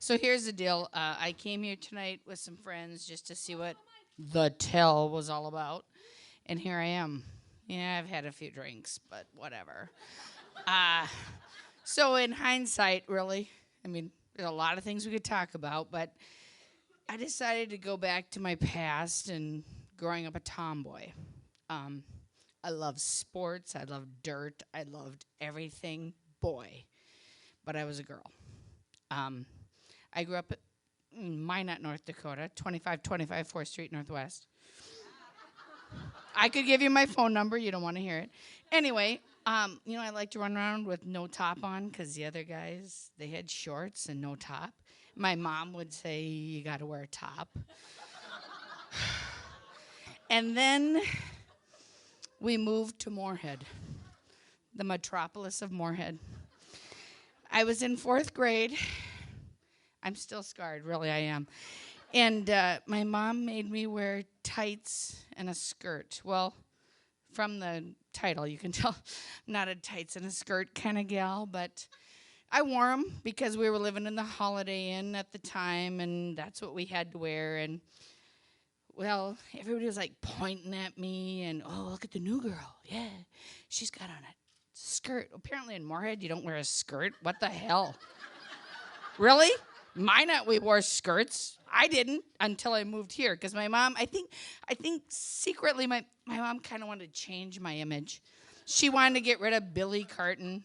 So here's the deal. I came here tonight with some friends just to see what the tell was all about. And here I am. Yeah, I've had a few drinks, but whatever. Uh, so in hindsight, really, I mean, there's a lot of things we could talk about, but I decided to go back to my past and growing up a tomboy. Um, I loved sports. I loved dirt. I loved everything boy, but I was a girl. Um, I grew up in Minot, North Dakota, 2525 4th Street Northwest. I could give you my phone number. You don't want to hear it. Anyway, I like to run around with no top on because the other guys, they had shorts and no top. My mom would say, you got to wear a top. And then we moved to Moorhead, the metropolis of Moorhead. I was in 4th grade. I'm still scarred, really, I am. And my mom made me wear tights and a skirt. Well, from the title, you can tell I'm not a tights and a skirt kind of gal, but I wore them because we were living in the Holiday Inn at the time, and that's what we had to wear. And, well, everybody was, like, pointing at me, and, oh, look at the new girl. Yeah, she's got on a skirt. Apparently in Moorhead, you don't wear a skirt. What the hell? Really? Minot, we wore skirts. I didn't until I moved here because my mom, I think secretly my mom kind of wanted to change my image. She wanted to get rid of Billy Carton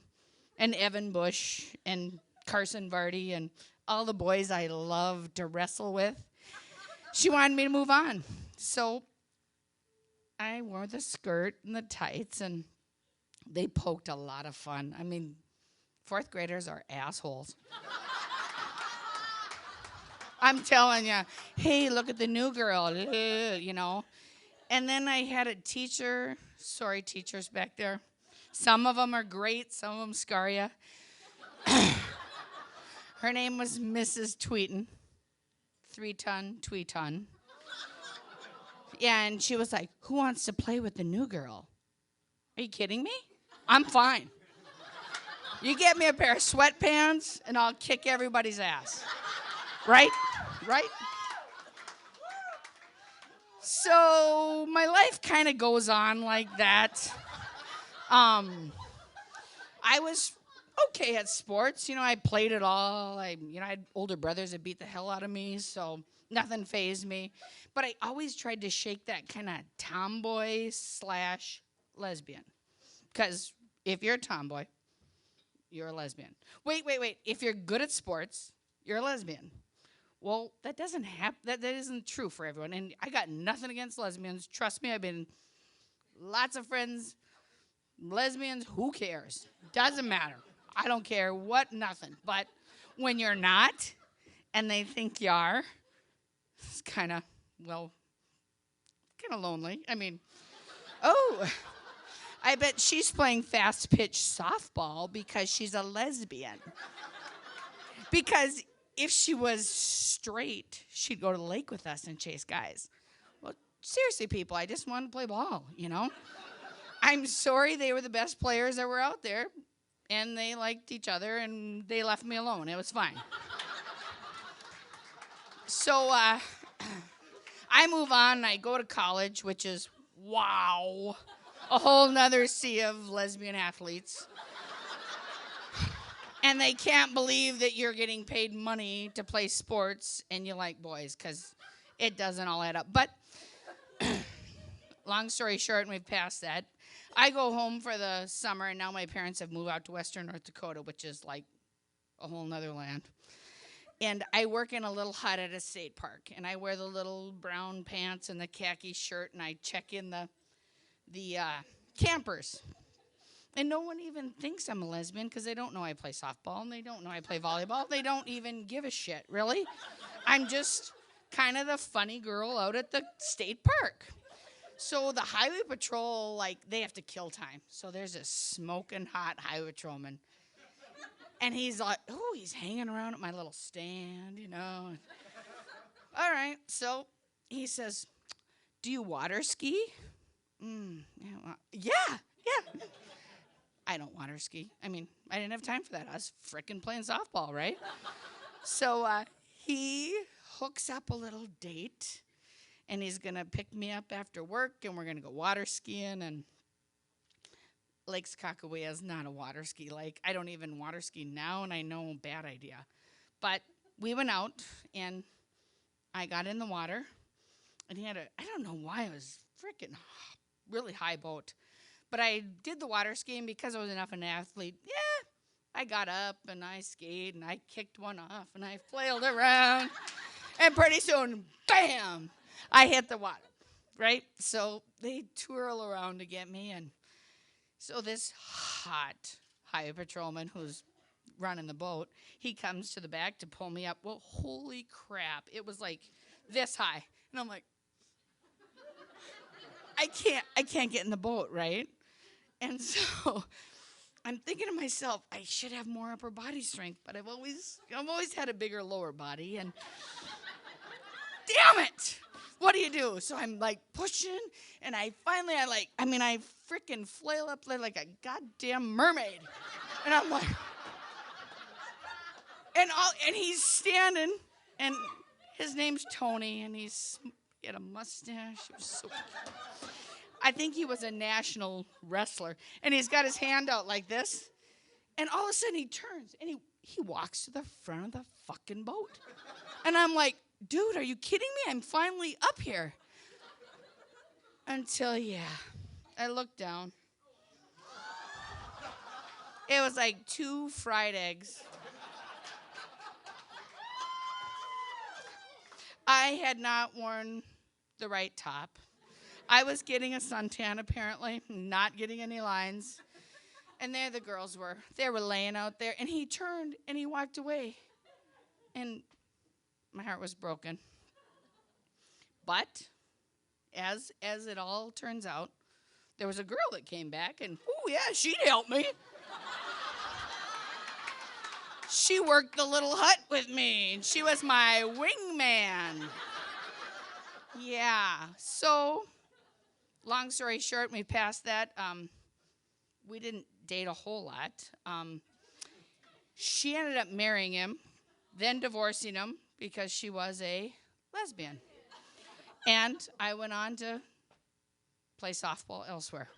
and Evan Bush and Carson Vardy and all the boys I loved to wrestle with. She wanted me to move on. So I wore the skirt and the tights, and they poked a lot of fun. I mean, 4th graders are assholes. I'm telling you, hey, look at the new girl, And then I had a teacher, sorry teachers back there. Some of them are great, some of them scar you. Her name was Mrs. Tweeton, 3-ton, Tweeton. Yeah, and she was like, who wants to play with the new girl? Are you kidding me? I'm fine. You get me a pair of sweatpants, and I'll kick everybody's ass. Right? Right? So my life kind of goes on like that. I was okay at sports. I played it all. I had older brothers that beat the hell out of me, so nothing fazed me. But I always tried to shake that kind of tomboy/lesbian. Because if you're a tomboy, you're a lesbian. Wait. If you're good at sports, you're a lesbian. Well, that doesn't happen. That isn't true for everyone. And I got nothing against lesbians. Trust me, I've been lots of friends. Lesbians, who cares? Doesn't matter. I don't care what, nothing. But when you're not, and they think you are, it's kind of lonely. I mean, oh, I bet she's playing fast pitch softball because she's a lesbian. Because if she was straight, she'd go to the lake with us and chase guys. Well, seriously, people, I just wanted to play ball, I'm sorry they were the best players that were out there, and they liked each other, and they left me alone. It was fine. So I move on, and I go to college, which is, wow, a whole nother sea of lesbian athletes. And they can't believe that you're getting paid money to play sports and you like boys, because it doesn't all add up. But long story short, and we've passed that, I go home for the summer, and now my parents have moved out to western North Dakota, which is like a whole nother land. And I work in a little hut at a state park, and I wear the little brown pants and the khaki shirt, and I check in the campers. And no one even thinks I'm a lesbian because they don't know I play softball and they don't know I play volleyball. They don't even give a shit, really. I'm just kind of the funny girl out at the state park. So the highway patrol, they have to kill time. So there's a smoking hot highway patrolman. And he's like, oh, he's hanging around at my little stand, All right, so he says, do you water ski? Yeah. I don't water ski. I mean, I didn't have time for that. I was frickin' playing softball, right? So he hooks up a little date, and he's going to pick me up after work, and we're going to go water skiing. And Lake Sakakawea is not a water ski lake. I don't even water ski now, and I know, bad idea. But we went out, and I got in the water, and he had I don't know why, it was freaking really high boat. But I did the water skiing because I was enough an athlete. Yeah, I got up, and I skated, and I kicked one off, and I flailed around. And pretty soon, bam, I hit the water, right? So they twirl around to get me, and so this hot highway patrolman who's running the boat, he comes to the back to pull me up. Well, holy crap, it was like this high. And I'm like, I can't get in the boat, right? And so I'm thinking to myself, I should have more upper body strength, but I've always had a bigger lower body, and damn it! What do you do? So I'm like pushing, and I freaking flail up there like a goddamn mermaid. And I'm like, and he's standing, and his name's Tony, and he had a mustache. He was so cute. I think he was a national wrestler, and he's got his hand out like this, and all of a sudden he turns, and he walks to the front of the fucking boat. And I'm like, dude, are you kidding me? I'm finally up here. Until, I looked down. It was like 2 fried eggs. I had not worn the right top. I was getting a suntan, apparently, not getting any lines. And there the girls were. They were laying out there. And he turned, and he walked away. And my heart was broken. But as it all turns out, there was a girl that came back, and, oh, yeah, she'd help me. She worked the little hut with me, and she was my wingman. Yeah. So, long story short, we passed that. We didn't date a whole lot. She ended up marrying him, then divorcing him because she was a lesbian. And I went on to play softball elsewhere.